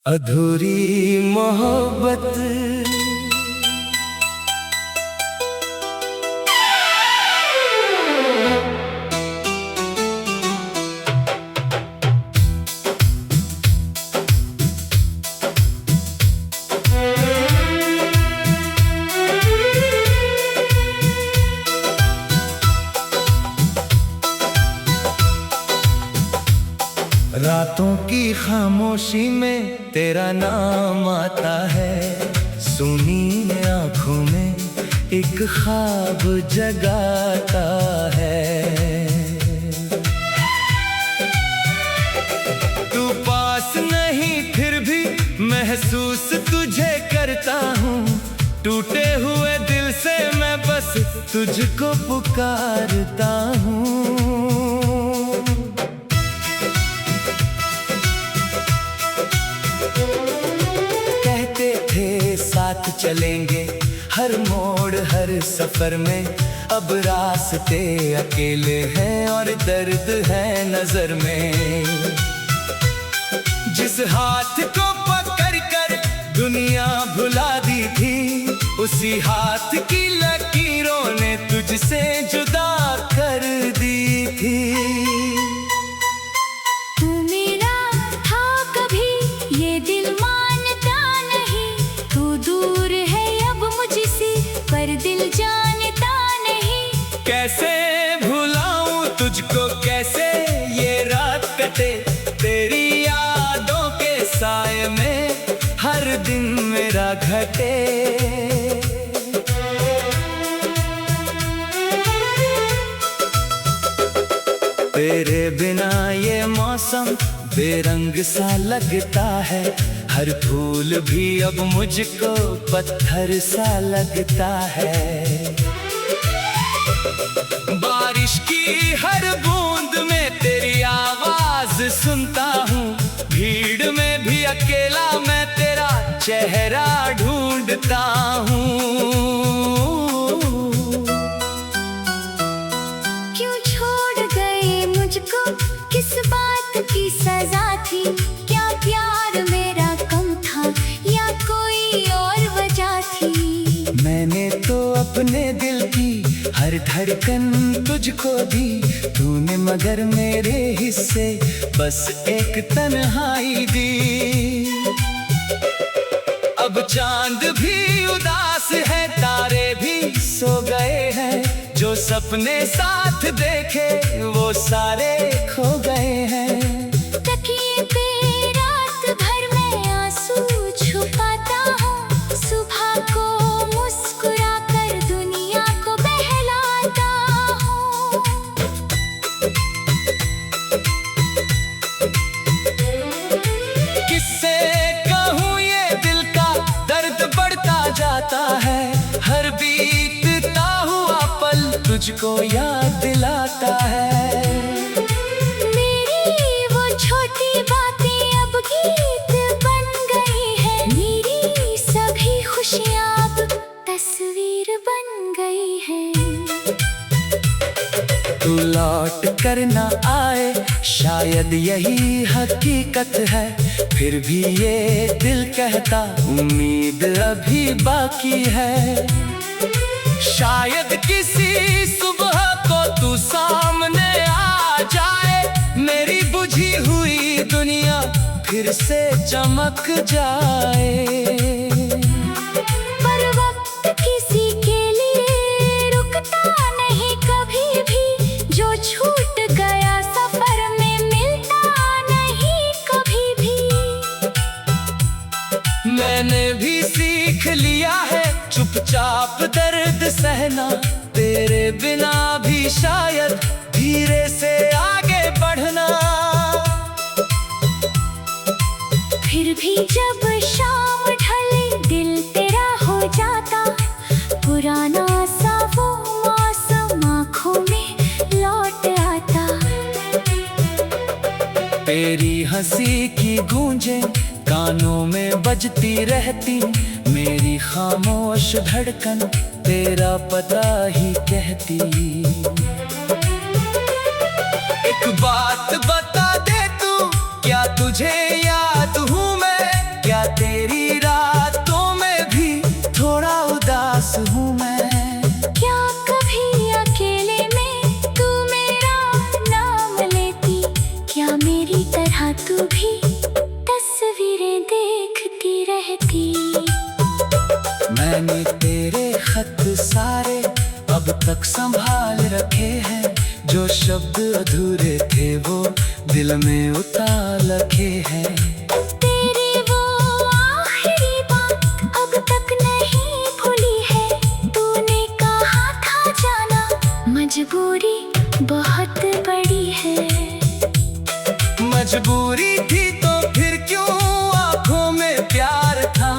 अधूरी मोहब्बत। रातों की खामोशी में तेरा नाम आता है, सुनी आंखों में एक ख्वाब जगाता है। तू पास नहीं फिर भी महसूस तुझे करता हूँ, टूटे हुए दिल से मैं बस तुझको पुकारता हूँ। साथ चलेंगे हर मोड़ हर सफर में, अब रास्ते अकेले हैं और दर्द है नजर में। जिस हाथ को पकड़ कर दुनिया भुला दी थी, उसी हाथ की लकीरों ने तुझसे जुदा कर दी थी। दिल जानता नहीं कैसे भुलाऊं तुझको, कैसे ये रात कटे तेरी यादों के साए में हर दिन मेरा घटे। तेरे बिना ये मौसम बेरंग सा लगता है, हर फूल भी अब मुझको पत्थर सा लगता है। बारिश की हर बूंद में तेरी आवाज सुनता हूँ, भीड़ में भी अकेला मैं तेरा चेहरा ढूंढता हूँ। क्यों छोड़ गए मुझको, किस बात की सजा थी, क्या प्यार मेरा या कोई और वजह थी। मैंने तो अपने दिल की हर धड़कन तुझको दी, तूने मगर मेरे हिस्से बस एक तन्हाई दी। अब चांद भी उदास है, तारे भी सो गए हैं, जो सपने साथ देखे वो सारे खो गए हैं। जाता है हर बीतता हुआ पल तुझको याद दिलाता है। मेरी वो छोटी बातें अब गीत बन गई है, मेरी सभी खुशियाँ अब तस्वीर बन गई है। तू लौट कर न आए शायद यही हकीकत है, फिर भी ये दिल कहता उम्मीद अभी बाकी है। शायद किसी सुबह को तू सामने आ जाए, मेरी बुझी हुई दुनिया फिर से चमक जाए। पर वक्त किसी के लिए रुकता नहीं कभी भी, जो छूट गया सफर में मिलता नहीं कभी भी। मैंने भी सीख लिया है चुपचाप दर्द सहना, तेरे बिना भी शायद धीरे से आगे बढ़ना। फिर भी जब शाम ढले दिल तेरा हो जाता, पुराना सा वो मौसम आँखों में लौट आता। तेरी हंसी की गूंजें कानों में बजती रहती, मेरी खामोश धड़कन तेरा पता ही कहती। एक बात बता दे तू, क्या तुझे याद हूँ मैं? देखती रहती। मैंने तेरे खत सारे अब तक संभाल रखे हैं, जो शब्द अधूरे थे वो दिल में उतार रखे हैं। तेरी वो आखिरी बात अब तक नहीं भूली है, तूने कहा था जाना मजबूरी बहुत बड़ी है। मजबूरी थी तो फिर क्यों आंखों में प्यार था,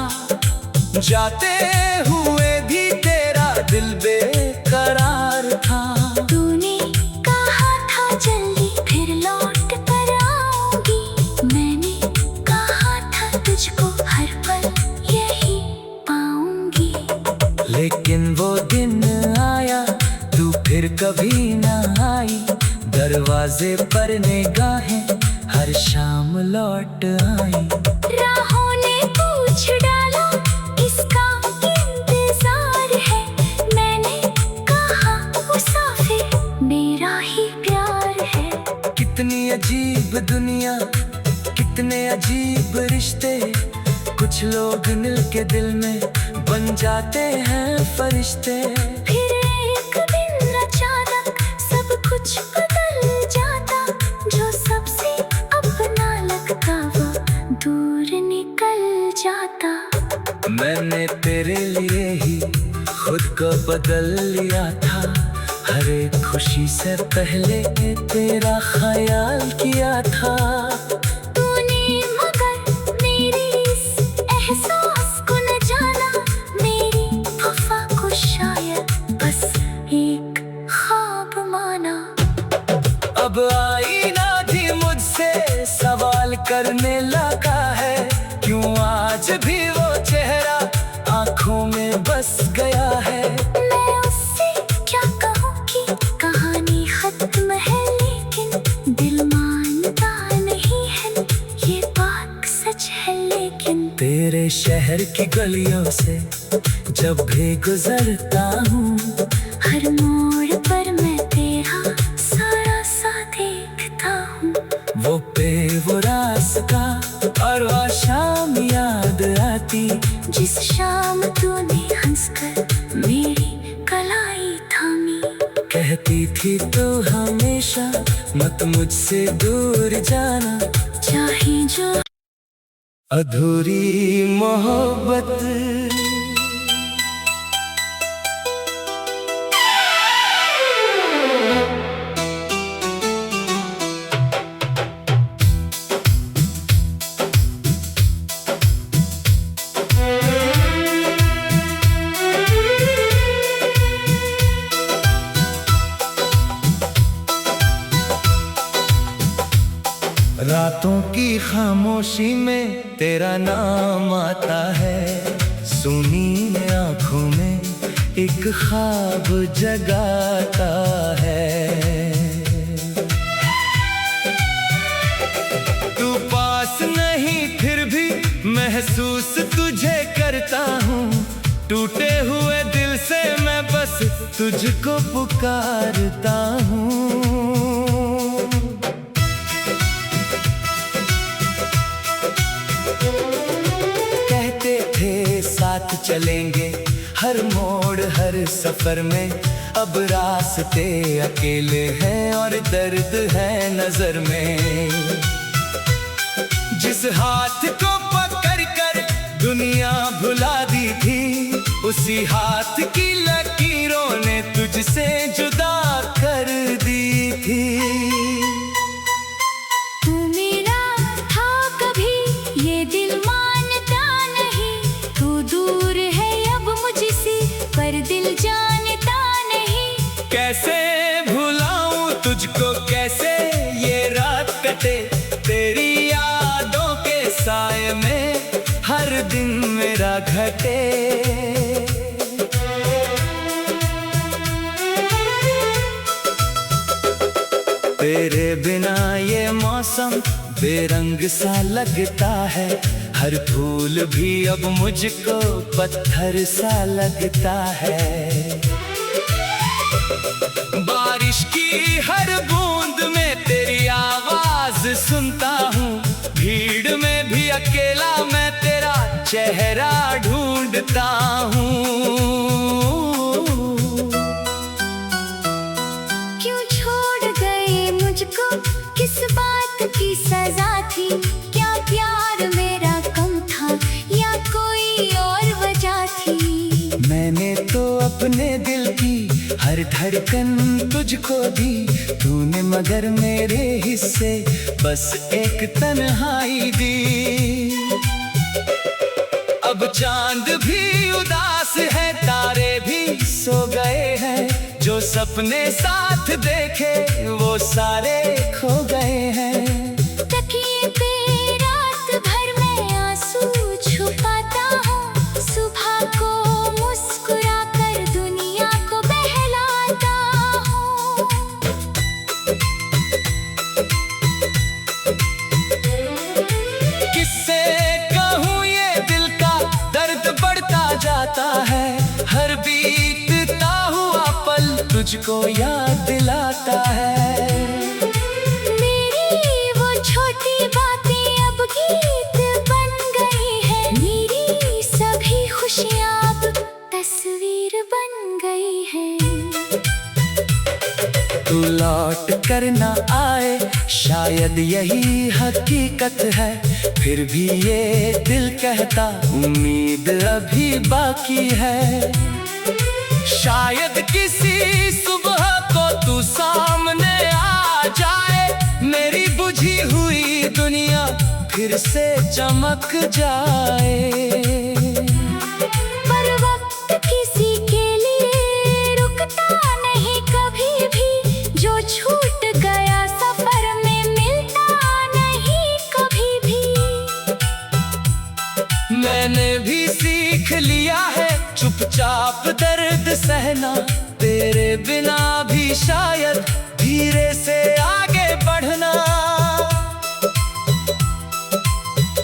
जाते हुए भी तेरा दिल बेकरार था। तूने कहा था जल्दी फिर लौट कर आऊंगी, मैंने कहा था तुझको हर पल यही पाऊंगी। लेकिन वो दिन आया तू फिर कभी ना आई, दरवाजे पर निगाहें हर शाम लौट आई। राहों ने पूछ डाला किसका इंतजार है, मैंने कहा मुसाफिर मेरा ही प्यार है। कितनी अजीब दुनिया, कितने अजीब रिश्ते, कुछ लोग मिलके दिल में बन जाते हैं फरिश्ते। फिर एक दिन अचानक सब कुछ बदल जाता, जो सबसे अपना लगता वो दूर निकल जाता। मैंने तेरे लिए ही खुद को बदल लिया था, हर एक खुशी से पहले तेरा ख्याल किया था। तूने मगर मेरी इस एहसास को न जाना, मेरी वफा को शायद बस एक ख्वाब माना। अब आईना भी मुझसे सवाल करने लगा है, क्यों आज भी वो चेहरा आंखों में बस गया है। मैं उससे क्या कहूँ कि कहानी खत्म है, लेकिन दिल मानता नहीं है, ये बात सच है। लेकिन तेरे शहर की गलियों से जब भी गुजरता हूँ, हर मोड़ पर मैं तेरा सारा सा देखता हूँ। वो वो रास्ता और वो शाम याद आती, जिस शाम तूने हंसकर मेरी कलाई थामी। कहती थी तू हमेशा मत मुझसे दूर जाना, चाहे जो अधूरी मोहब्बत। रातों की खामोशी में तेरा नाम आता है, सुनी आंखों में एक ख्वाब जगाता है। तू पास नहीं फिर भी महसूस तुझे करता हूँ, टूटे हुए दिल से मैं बस तुझको पुकारता हूँ। साथ चलेंगे हर मोड़ हर सफर में, अब रास्ते अकेले हैं और दर्द है नजर में। जिस हाथ को पकड़ कर दुनिया भुला दी थी, उसी हाथ की लकीरों ने तुझसे जुदा कर दी थी। तू मेरा था कभी ये दिल मानता नहीं, तू दूर है अब मुझसे पर दिल जानता नहीं। कैसे भुलाऊं तुझको, कैसे ये रात कटे, तेरी यादों के साए में हर दिन मेरा घटे। तेरे बिना ये मौसम बेरंग सा लगता है, हर फूल भी अब मुझको पत्थर सा लगता है। बारिश की हर बूंद में तेरी आवाज सुनता हूँ, भीड़ में भी अकेला मैं तेरा चेहरा ढूंढता हूँ। क्यों छोड़ गए मुझको, किस बात की सजा थी? क्या प्यार मेरा कम था या कोई और वजह थी? मैंने तो अपने दिल की हर धड़कन तुझको दी, तूने मगर मेरे हिस्से बस एक तन्हाई दी। अब चांद भी उदास है, तारे भी सो गए हैं, जो सपने साथ देखे वो सारे खो गए हैं। तकिए पे रात भर मैं आंसू छुपाता हूँ, सुबह को मुस्कुरा कर दुनिया को बहलाता हूँ। किससे कहूँ ये दिल का दर्द बढ़ता जाता है, हर बीतता हुआ पल तुझको याद दिलाता है। मेरी वो छोटी बातें अब गीत बन गई है, मेरी सभी खुशियाँ अब तस्वीर बन गई है। तू लौट कर न आए शायद यही हकीकत है, फिर भी ये दिल कहता उम्मीद अभी बाकी है। शायद किसी सुबह को तू सामने आ जाए, मेरी बुझी हुई दुनिया फिर से चमक जाए। पर वक्त किसी के लिए रुकता नहीं कभी भी, जो छूट गया सफर में मिलता नहीं कभी भी। मैंने भी सीख लिया है चुपचाप दर्द सहना, तेरे बिना भी शायद धीरे से आगे बढ़ना।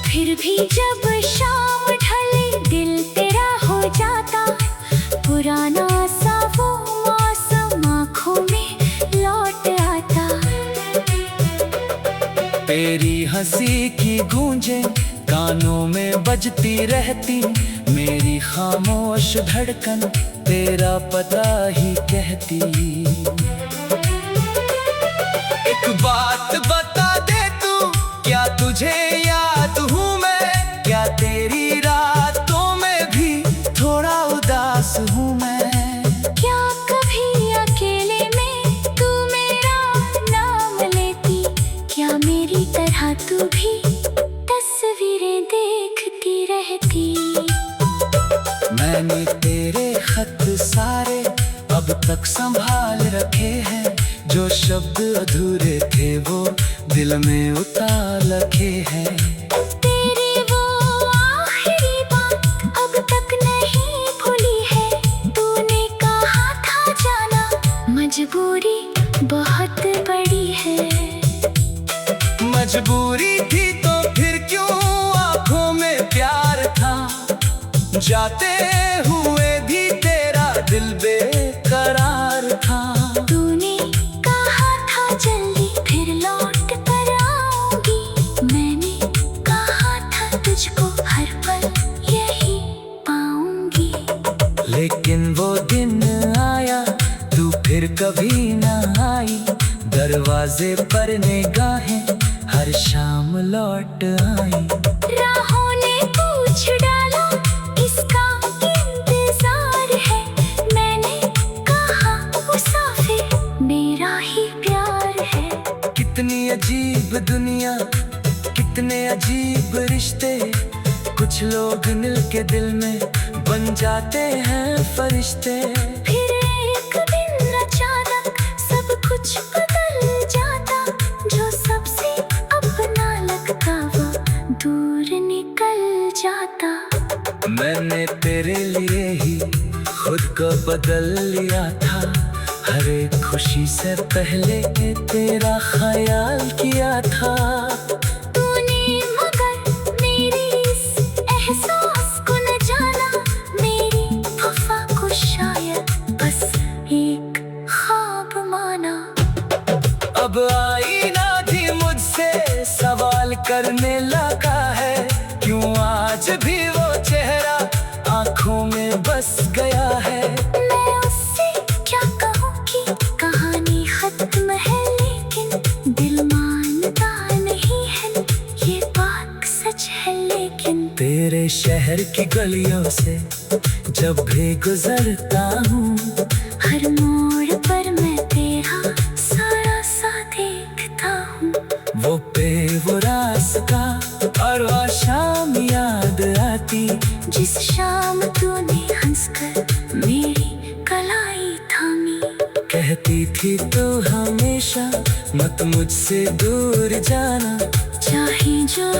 फिर भी जब शाम ढले दिल तेरा हो जाता, पुराना सा वो मौसम आँखों में लौट आता। तेरी हंसी की गूंजें कानों में बजती रहती, मेरी खामोश धड़कन तेरा पता ही कहती। एक बात बता दे तू, क्या तुझे याद हूँ मैं? क्या तेरी रातों में भी थोड़ा उदास हूँ मैं? क्या कभी अकेले में तू मेरा नाम लेती? क्या मेरी तरह तू भी तस्वीरें देखती रहती? मैंने तेरे खत सारे अब तक संभाल रखे हैं, जो शब्द अधूरे थे वो दिल में उतार रखे हैं। तेरी वो आखिरी बात अब तक नहीं भूली है, तूने कहा था जाना मजबूरी बहुत बड़ी है। मजबूरी थी तो फिर क्यों आंखों में प्यार था, जाते हुए भी तेरा दिल बेकरार था। तूने कहा था जल्दी फिर लौट कर आऊंगी, मैंने कहा था तुझको हर पल यही पाऊंगी। लेकिन वो दिन आया तू फिर कभी न आई, दरवाजे पर निगाहें हर शाम लौट आई। राहों ने पूछ डाला इसका इंतजार है, मैंने कहा मुसाफिर मेरा ही प्यार है। कितनी अजीब दुनिया, कितने अजीब रिश्ते, कुछ लोग मिल के दिल में बन जाते हैं फरिश्ते। फिर एक दिन अचानक सब कुछ बदल जाता, जो सबसे अपना लगता वो दूर निकल जाता। मैंने तेरे लिए ही खुद को बदल लिया था, हर एक खुशी से पहले तेरा ख्याल किया था। तूने मगर मेरे इस एहसास को न जाना, मेरी वफा को शायद बस एक ख्वाब माना। अब आईना भी मुझसे सवाल करने लगा है, आज भी वो चेहरा आंखों में बस गया है। मैं उससे क्या कहूँ कि कहानी खत्म है, लेकिन दिल मानता नहीं है, ये बात सच है। लेकिन तेरे शहर की गलियों से जब भी गुजरता हूँ, हर मोड़ पर मैं तेरा सारा सा देखता हूँ। वो पे वो रास्ता और वो शाम याद आती, जिस शाम तूने हंसकर मेरी कलाई थामी। कहती थी तू हमेशा मत मुझसे दूर जाना, चाहे जो